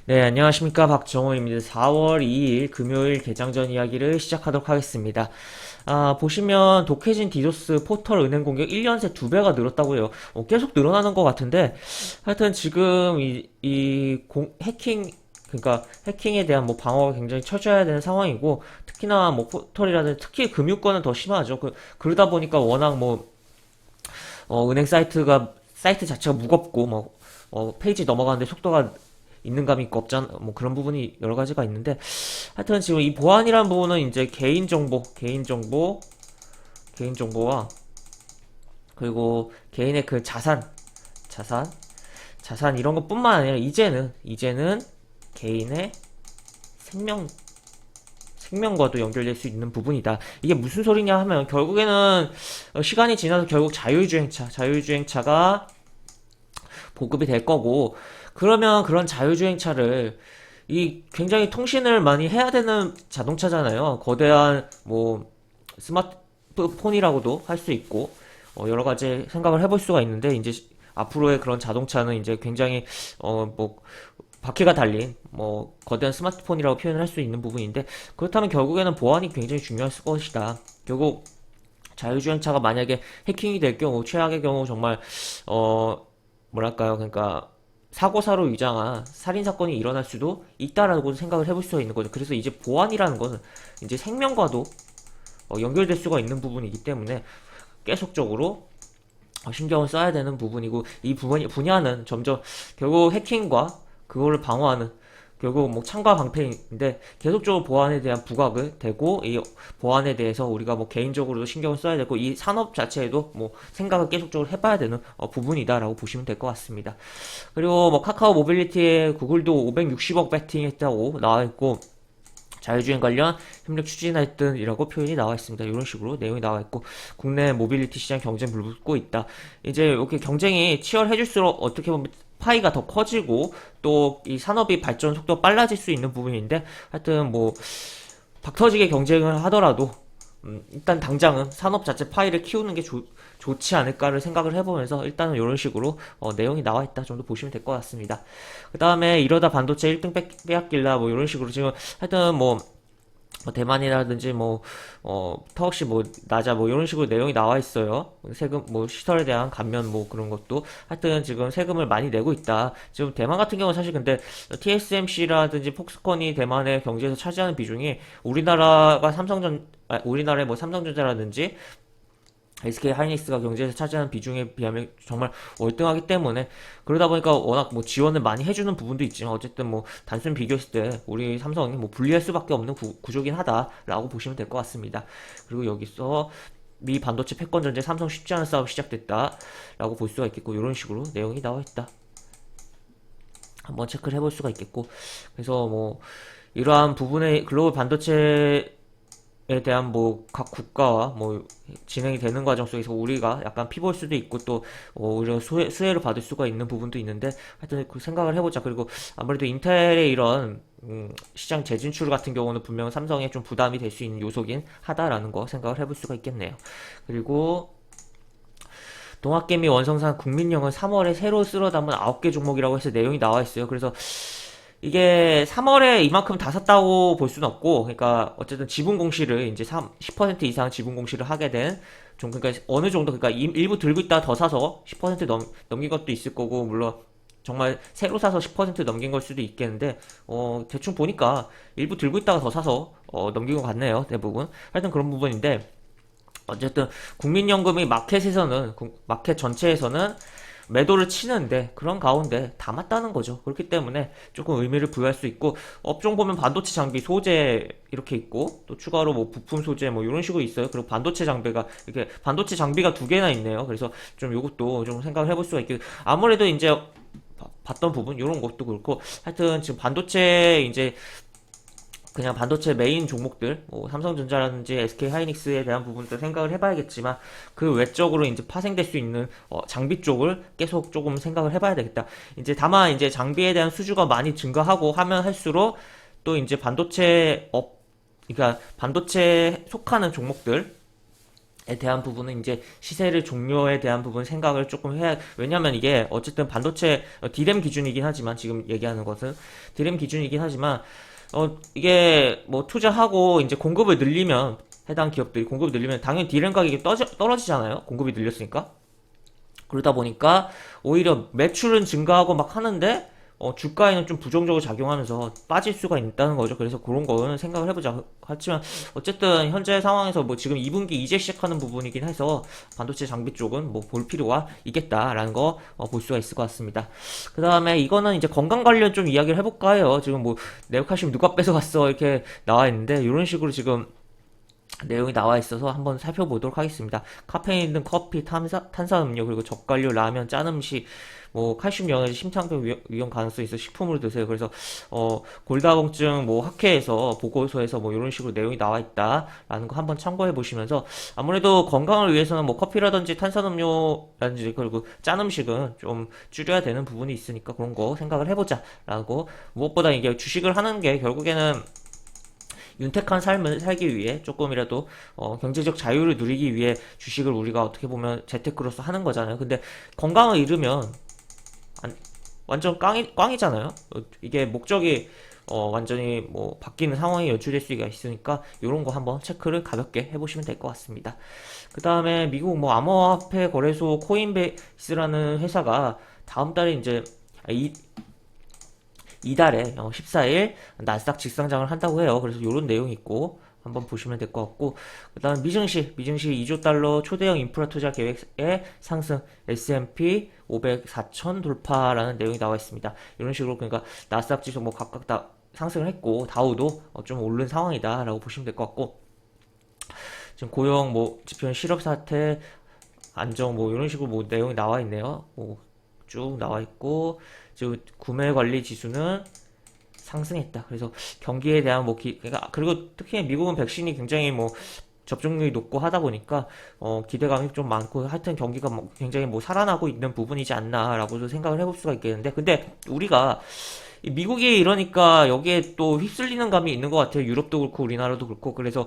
네, 안녕하십니까. 박정호입니다. 4월 2일 금요일 개장 전 이야기를 시작하도록 하겠습니다. 보시면 독해진 디도스 포털 은행 공격 1년 새 2배가 늘었다고요. 계속 늘어나는 것 같은데, 하여튼 지금 해킹, 그러니까 해킹에 대한 뭐 방어가 굉장히 처져야 되는 상황이고, 특히나 뭐 포털이라든지 특히 금융권은 더 심하죠. 그러다 보니까 워낙 은행 사이트 자체가 무겁고, 페이지 넘어가는데 속도가 있는 감이 있고 없잖아. 뭐 그런 부분이 여러 가지가 있는데, 하여튼 지금 이 보안이라는 부분은 이제 개인정보와 그리고 개인의 그 자산, 자산 이런 것뿐만 아니라 이제는 개인의 생명, 생명과도 연결될 수 있는 부분이다. 이게 무슨 소리냐 하면 결국에는 시간이 지나서 결국 자율주행차가 보급이 될 거고, 그러면 그런 자율주행차를 이 굉장히 통신을 많이 해야 되는 자동차잖아요. 거대한 뭐 스마트폰이라고도 할 수 있고, 여러 가지 생각을 해볼 수가 있는데, 이제 앞으로의 그런 자동차는 이제 굉장히 뭐 바퀴가 달린 뭐 거대한 스마트폰이라고 표현을 할 수 있는 부분인데, 그렇다면 결국에는 보안이 굉장히 중요할 것이다. 결국 자율주행차가 만약에 해킹이 될 경우, 최악의 경우 정말 뭐랄까요, 그러니까 사고사로 위장한 살인 사건이 일어날 수도 있다라고 생각을 해볼 수가 있는 거죠. 그래서 이제 보안이라는 것은 이제 생명과도 연결될 수가 있는 부분이기 때문에 계속적으로 신경을 써야 되는 부분이고, 이 분야는 점점 결국 해킹과 그거를 방어하는, 결국 뭐 창과 방패인데, 계속적으로 보안에 대한 부각을 되고, 이 보안에 대해서 우리가 뭐 개인적으로도 신경을 써야 되고, 이 산업 자체에도 뭐 생각을 계속적으로 해봐야 되는 부분이다라고 보시면 될 것 같습니다. 그리고 뭐 카카오 모빌리티에 구글도 560억 베팅했다고 나와 있고, 자율주행 관련 협력 추진했던이라고 표현이 나와 있습니다. 이런 식으로 내용이 나와 있고, 국내 모빌리티 시장 경쟁 불붙고 있다. 이제 이렇게 경쟁이 치열해질수록 어떻게 보면 파이가 더 커지고, 또 이 산업이 발전 속도가 빨라질 수 있는 부분인데, 하여튼 뭐 박터지게 경쟁을 하더라도 일단 당장은 산업 자체 파이를 키우는 게 좋지 않을까를 생각을 해보면서, 일단은 이런 식으로 내용이 나와 있다 정도 보시면 될 것 같습니다. 그 다음에 이러다 반도체 1등 빼앗길라 뭐 이런 식으로 지금 하여튼 뭐 대만이라든지 터키 뭐 나자 뭐 이런 식으로 내용이 나와 있어요. 세금 뭐 시설에 대한 감면 뭐 그런 것도 하여튼 지금 세금을 많이 내고 있다. 지금 대만 같은 경우는 사실 근데 TSMC라든지 폭스콘이 대만의 경제에서 차지하는 비중이 우리나라의 뭐 삼성전자라든지 SK 하이닉스가 경제에서 차지하는 비중에 비하면 정말 월등하기 때문에, 그러다 보니까 워낙 뭐 지원을 많이 해주는 부분도 있지만, 어쨌든 뭐 단순 비교했을 때 우리 삼성이 뭐 불리할 수밖에 없는 구조긴 하다라고 보시면 될 것 같습니다. 그리고 여기서 미 반도체 패권 전쟁 삼성 쉽지 않은 싸움 시작됐다라고 볼 수가 있겠고, 이런 식으로 내용이 나와 있다. 한번 체크를 해볼 수가 있겠고, 그래서 뭐 이러한 부분의 글로벌 반도체 에 대한 뭐 각 국가와 뭐 진행이 되는 과정 속에서 우리가 약간 피볼 수도 있고, 또 오히려 수혜를 받을 수가 있는 부분도 있는데, 하여튼 그 생각을 해보자. 그리고 아무래도 인텔의 이런 시장 재진출 같은 경우는 분명 삼성에 좀 부담이 될 수 있는 요소긴 하다라는 거 생각을 해볼 수가 있겠네요. 그리고 동학개미 원성산 국민령은 3월에 새로 쓸어 담은 9개 종목이라고 해서 내용이 나와 있어요. 그래서 이게 3월에 이만큼 다 샀다고 볼 수는 없고, 그러니까 어쨌든 지분 공시를 이제 10% 이상 지분 공시를 하게 된 좀, 그러니까 어느 정도, 그러니까 일부 들고 있다가 더 사서 10% 넘긴 것도 있을 거고, 물론 정말 새로 사서 10% 넘긴 걸 수도 있겠는데, 대충 보니까 일부 들고 있다가 더 사서 넘긴 것 같네요, 대부분. 하여튼 그런 부분인데, 어쨌든 국민연금이 마켓 전체에서는 매도를 치는데, 그런 가운데 담았다는 거죠. 그렇기 때문에 조금 의미를 부여할 수 있고, 업종 보면 반도체 장비, 소재 이렇게 있고, 또 추가로 뭐 부품 소재 뭐 이런 식으로 있어요. 그리고 반도체 장비가 두 개나 있네요. 그래서 좀 요것도 좀 생각을 해볼 수가 있고, 아무래도 이제 봤던 부분 이런 것도 그렇고, 하여튼 지금 반도체 이제 그냥 반도체 메인 종목들, 뭐 삼성전자라든지 SK 하이닉스에 대한 부분도 생각을 해봐야겠지만, 그 외적으로 이제 파생될 수 있는 장비 쪽을 계속 조금 생각을 해봐야 되겠다. 이제 다만 이제 장비에 대한 수주가 많이 증가하고 하면 할수록, 또 이제 그러니까 반도체에 속하는 종목들 대한 부분은 이제 시세를 종료에 대한 부분 생각을 조금 해야, 왜냐면 이게 어쨌든 반도체 디램 기준이긴 하지만, 지금 얘기하는 것은 디램 기준이긴 하지만 이게 뭐 투자하고 이제 공급을 늘리면, 해당 기업들이 공급을 늘리면 당연히 디램 가격이 떨어지잖아요. 공급이 늘렸으니까. 그러다 보니까 오히려 매출은 증가하고 막 하는데 주가에는 좀 부정적으로 작용하면서 빠질 수가 있다는 거죠. 그래서 그런 거는 생각을 해보자. 하지만 어쨌든 현재 상황에서 뭐 지금 2분기 이제 시작하는 부분이긴 해서 반도체 장비 쪽은 뭐 볼 필요가 있겠다라는 거 볼 수가 있을 것 같습니다. 그 다음에 이거는 이제 건강 관련 좀 이야기를 해볼까 해요. 지금 뭐 네오칼슘 누가 뺏어갔어 이렇게 나와 있는데, 이런 식으로 지금 내용이 나와 있어서 한번 살펴보도록 하겠습니다. 카페인 있는 커피, 탄산음료, 그리고 젓갈류, 라면, 짠 음식, 뭐 칼슘 영양제, 심장병 위험 가능성이 있어 식품으로 드세요. 그래서 골다공증 뭐 학회에서 보고서에서 뭐 이런 식으로 내용이 나와 있다라는 거 한번 참고해 보시면서, 아무래도 건강을 위해서는 뭐 커피라든지 탄산음료라든지 그리고 짠 음식은 좀 줄여야 되는 부분이 있으니까 그런 거 생각을 해보자라고. 무엇보다 이게 주식을 하는 게 결국에는 윤택한 삶을 살기 위해 조금이라도 경제적 자유를 누리기 위해 주식을 우리가 어떻게 보면 재테크로서 하는 거잖아요. 근데 건강을 잃으면 완전 꽝이잖아요. 이게 목적이 완전히 뭐 바뀌는 상황이 연출될 수가 있으니까 이런 거 한번 체크를 가볍게 해보시면 될 것 같습니다. 그 다음에 미국 뭐 암호화폐 거래소 코인베이스라는 회사가 다음 달에 이제 이달에 14일 나스닥 직상장을 한다고 해요. 그래서 이런 내용이 있고 한번 보시면 될 것 같고, 그 다음 미증시 2조 달러 초대형 인프라 투자 계획의 상승, S&P 500 4천 돌파라는 내용이 나와 있습니다. 이런 식으로 그러니까 나스닥 지수 뭐 각각 다 상승을 했고 다우도 좀 오른 상황이다라고 보시면 될 것 같고, 지금 고용 뭐 지표 실업 사태 안정 뭐 이런 식으로 뭐 내용이 나와 있네요. 뭐 쭉 나와 있고, 지금 구매 관리 지수는 상승했다. 그래서 경기에 대한 뭐 그러니까 그리고 특히 미국은 백신이 굉장히 뭐 접종률이 높고 하다 보니까 기대감이 좀 많고, 하여튼 경기가 뭐 굉장히 뭐 살아나고 있는 부분이지 않나라고도 생각을 해볼 수가 있겠는데, 근데 우리가 미국이 이러니까 여기에 또 휩쓸리는 감이 있는 것 같아요. 유럽도 그렇고 우리나라도 그렇고. 그래서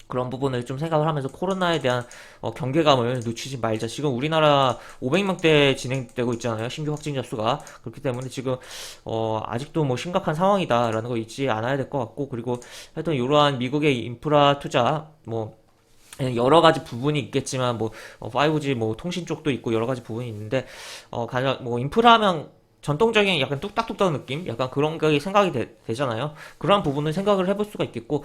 그런 부분을 좀 생각을 하면서 코로나에 대한 경계감을 늦추지 말자. 지금 우리나라 500명대 진행되고 있잖아요. 신규 확진자 수가. 그렇기 때문에 지금 아직도 뭐 심각한 상황이다라는 거 잊지 않아야 될 것 같고, 그리고 하여튼 이러한 미국의 인프라 투자 뭐 여러 가지 부분이 있겠지만 뭐 5G 뭐 통신 쪽도 있고 여러 가지 부분이 있는데, 가장 뭐 인프라 하면 전통적인 약간 뚝딱뚝딱 느낌? 약간 그런 게 생각이 되잖아요. 그러한 부분을 생각을 해볼 수가 있겠고,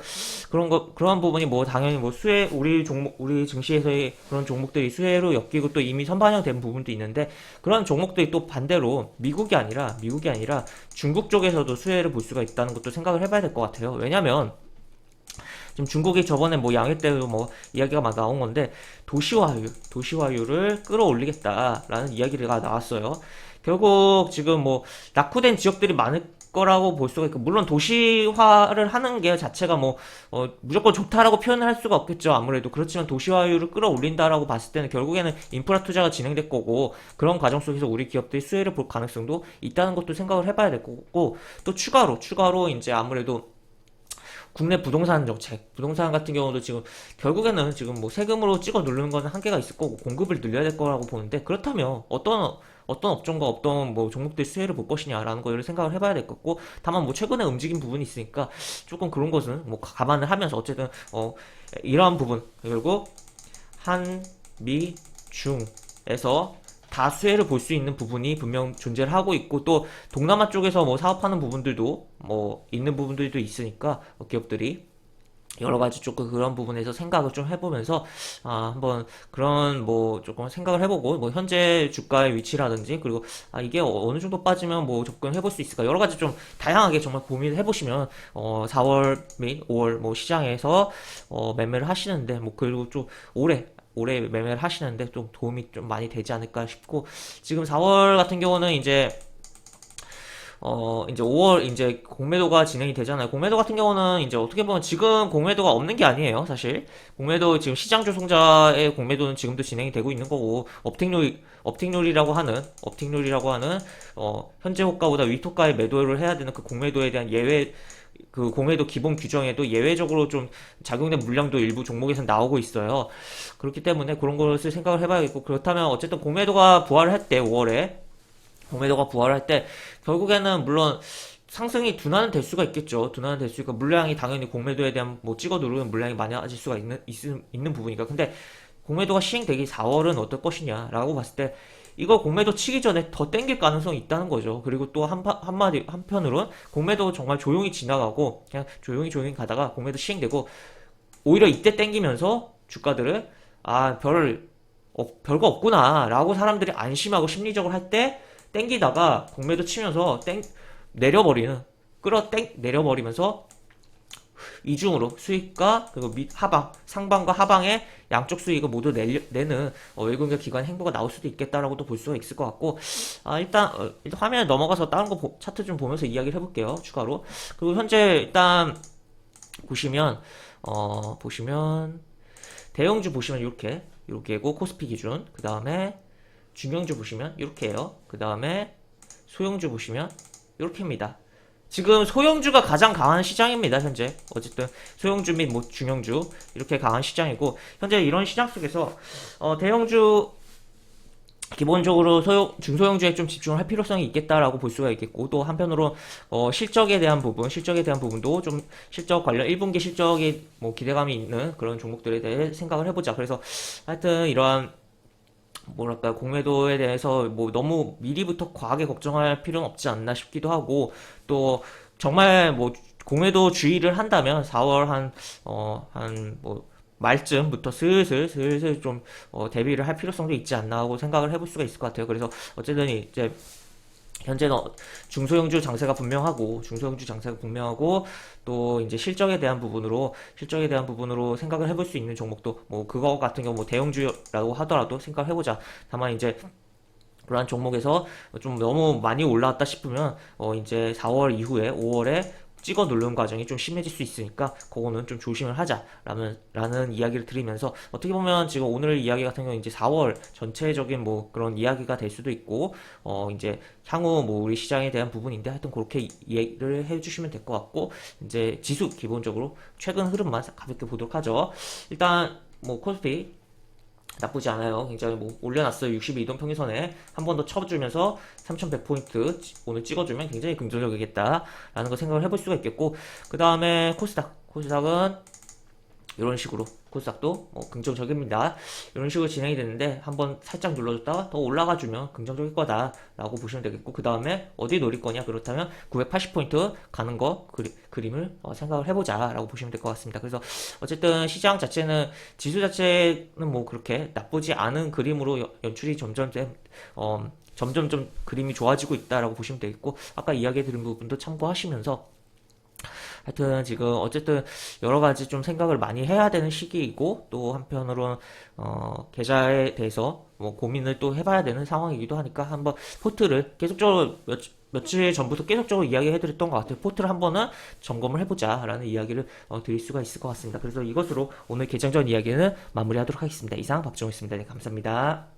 그러한 부분이 뭐 당연히 뭐 우리 증시에서의 그런 종목들이 수혜로 엮이고 또 이미 선반영된 부분도 있는데, 그런 종목들이 또 반대로 미국이 아니라 중국 쪽에서도 수혜를 볼 수가 있다는 것도 생각을 해봐야 될 것 같아요. 왜냐면, 지금 중국이 저번에 뭐 양회 때도 뭐 이야기가 막 나온 건데, 도시화율을 끌어올리겠다라는 이야기가 나왔어요. 결국 지금 뭐 낙후된 지역들이 많을 거라고 볼 수가 있고, 물론 도시화를 하는 게 자체가 뭐 무조건 좋다라고 표현을 할 수가 없겠죠. 아무래도 그렇지만 도시화율을 끌어올린다라고 봤을 때는 결국에는 인프라 투자가 진행될 거고, 그런 과정 속에서 우리 기업들이 수혜를 볼 가능성도 있다는 것도 생각을 해봐야 될 거고, 또 추가로 이제 아무래도 국내 부동산 정책, 부동산 같은 경우도 지금 결국에는 지금 뭐 세금으로 찍어 누르는 거는 한계가 있을 거고 공급을 늘려야 될 거라고 보는데, 그렇다면 어떤 업종과 어떤 뭐 종목들 수혜를 볼 것이냐라는 거를 생각을 해봐야 될 것 같고, 다만 뭐 최근에 움직인 부분이 있으니까 조금 그런 것은 뭐 감안을 하면서 어쨌든 이러한 부분, 그리고 한미 중에서 다 수혜를 볼 수 있는 부분이 분명 존재를 하고 있고, 또 동남아 쪽에서 뭐 사업하는 부분들도 뭐 있는 부분들도 있으니까 기업들이 여러 가지 조금 그런 부분에서 생각을 좀 해보면서 한번 그런 뭐 조금 생각을 해보고, 뭐 현재 주가의 위치라든지, 그리고 이게 어느 정도 빠지면 뭐 접근해볼 수 있을까, 여러 가지 좀 다양하게 정말 고민을 해보시면 4월 및 5월 뭐 시장에서 매매를 하시는데, 뭐 그리고 좀 올해 매매를 하시는데 좀 도움이 좀 많이 되지 않을까 싶고, 지금 4월 같은 경우는 이제 5월 이제 공매도가 진행이 되잖아요. 공매도 같은 경우는 이제 어떻게 보면 지금 공매도가 없는 게 아니에요, 사실. 공매도 지금 시장 조성자의 공매도는 지금도 진행이 되고 있는 거고, 업틱률이라고 하는 현재 호가보다 위토가의 매도를 해야 되는 그 공매도에 대한 예외 그 공매도 기본 규정에도 예외적으로 좀 작용된 물량도 일부 종목에서 나오고 있어요. 그렇기 때문에 그런 것을 생각을 해봐야겠고, 그렇다면 어쨌든 공매도가 부활을 할 때, 5월에 공매도가 부활을 할 때 결국에는 물론 상승이 둔화는 될 수가 있겠죠. 둔화는 될 수 있고, 물량이 당연히 공매도에 대한 뭐 찍어 누르는 물량이 많아질 수가 있는 부분이니까. 근데 공매도가 시행되기 4월은 어떨 것이냐라고 봤을 때, 이거 공매도 치기 전에 더 땡길 가능성이 있다는 거죠. 그리고 또 한편으로는 공매도 정말 조용히 지나가고 그냥 조용히 가다가 공매도 시행되고 오히려 이때 땡기면서 주가들을 별거 없구나 라고 사람들이 안심하고 심리적으로 할 때 땡기다가 공매도 치면서 내려버리는 내려버리면서 이중으로 수익과 그리고 상방과 하방의 양쪽 수익을 모두 내는 외국인 기관 행보가 나올 수도 있겠다라고도 볼 수가 있을 것 같고, 일단 화면에 넘어가서 다른 거 차트 좀 보면서 이야기를 해볼게요. 추가로. 그리고 현재 일단 보시면 대형주 보시면 이렇게고 코스피 기준, 그 다음에 중형주 보시면 이렇게요. 그 다음에 소형주 보시면 이렇게입니다. 지금 소형주가 가장 강한 시장입니다. 현재 어쨌든 소형주 및 뭐 중형주 이렇게 강한 시장이고, 현재 이런 시장 속에서 대형주 기본적으로 중소형주에 좀 집중을 할 필요성이 있겠다라고 볼 수가 있겠고, 또 한편으로 실적에 대한 부분도 좀 실적 관련 1분기 실적에 뭐 기대감이 있는 그런 종목들에 대해 생각을 해보자. 그래서 하여튼 이러한 뭐랄까 공매도에 대해서 뭐 너무 미리부터 과하게 걱정할 필요는 없지 않나 싶기도 하고, 또 정말 뭐 공매도 주의를 한다면 4월 한 뭐 말쯤부터 슬슬 좀 대비를 할 필요성도 있지 않나 하고 생각을 해볼 수가 있을 것 같아요. 그래서 어쨌든 이제 현재는 중소형주 장세가 분명하고, 또 이제 실적에 대한 부분으로 생각을 해볼 수 있는 종목도 뭐 그거 같은 경우 뭐 대형주라고 하더라도 생각을 해보자. 다만 이제 그러한 종목에서 좀 너무 많이 올라왔다 싶으면 이제 4월 이후에 5월에 찍어 누르는 과정이 좀 심해질 수 있으니까 그거는 좀 조심을 하자라는 이야기를 드리면서, 어떻게 보면 지금 오늘 이야기 같은 경우는 이제 4월 전체적인 뭐 그런 이야기가 될 수도 있고, 이제 향후 뭐 우리 시장에 대한 부분인데, 하여튼 그렇게 이해를 해주시면 될 것 같고, 이제 지수 기본적으로 최근 흐름만 가볍게 보도록 하죠. 일단 뭐 코스피 나쁘지 않아요. 굉장히 뭐 올려놨어요. 62동 평균선에 한 번 더 쳐주면서 3100포인트 오늘 찍어주면 굉장히 긍정적이겠다라는 거 생각을 해볼 수가 있겠고, 그 다음에 코스닥은 이런 식으로 코스닥도 긍정적입니다. 이런 식으로 진행이 되는데 한번 살짝 눌러줬다가 더 올라가주면 긍정적일 거다라고 보시면 되겠고, 그 다음에 어디 노릴 거냐, 그렇다면 980포인트 가는 거 그림을 생각을 해보자라고 보시면 될 것 같습니다. 그래서 어쨌든 시장 자체는, 지수 자체는 뭐 그렇게 나쁘지 않은 그림으로 연출이 점점 그림이 좋아지고 있다라고 보시면 되겠고, 아까 이야기 드린 부분도 참고하시면서, 하여튼 지금 어쨌든 여러 가지 좀 생각을 많이 해야 되는 시기이고, 또 한편으로는 계좌에 대해서 뭐 고민을 또 해봐야 되는 상황이기도 하니까, 한번 포트를 계속적으로 며칠 전부터 계속적으로 이야기해드렸던 것 같아요. 포트를 한번은 점검을 해보자라는 이야기를 드릴 수가 있을 것 같습니다. 그래서 이것으로 오늘 개장전 이야기는 마무리하도록 하겠습니다. 이상 박정우였습니다. 네, 감사합니다.